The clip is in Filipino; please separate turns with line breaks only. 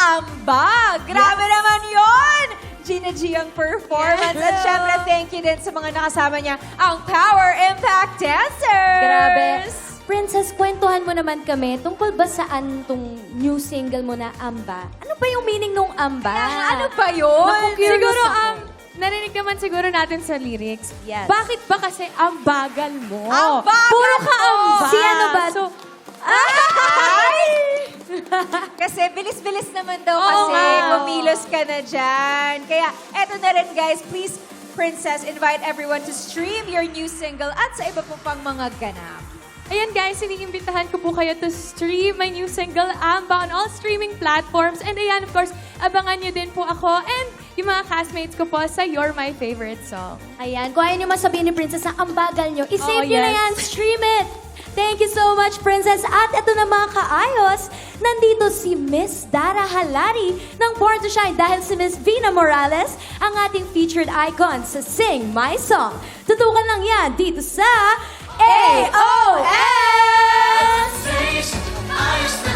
Ambag. Grabe naman yon! Gina G ang performance.
Yes.
At syempre, thank you din sa mga nakasama niya, ang Power Impact Dancers!
Grabe. Princess, kwentuhan mo naman kami. Tungkol ba saan tong new single mo na Amba? Ano ba yung meaning nung Amba?
Ano ba yun?
Naku-curious
Siguro,
ako.
narinig naman siguro natin sa lyrics.
Yes.
Bakit ba kasi ang bagal mo?
Ang bagal
Puro ka
mo!
amba.
Si ano ba?
So,
Ay! Kasi bilis-bilis naman daw
Oo
kasi.
nga.
Kumilos ka na dyan. Kaya eto na rin guys, please, Princess, invite everyone to stream your new single at sa iba po pang mga ganap.
ayan guys, iniimbitahan ko po kayo to stream my new single, Amba, on all streaming platforms. And ayan, of course, abangan nyo din po ako and yung mga castmates ko po sa You're My Favorite Song.
Ayan, kung ayaw niyo masabihin ni Princess na ang bagal niyo, isave
Oh,
niyo na
yes.
yan, stream it! Thank you so much, Princess. At ito na mga kaayos, nandito si Miss Dara Halari ng Born to Shine dahil si Miss Vina Morales ang ating featured icon sa Sing My Song. Tutukan lang yan dito sa AOS!
Ayos na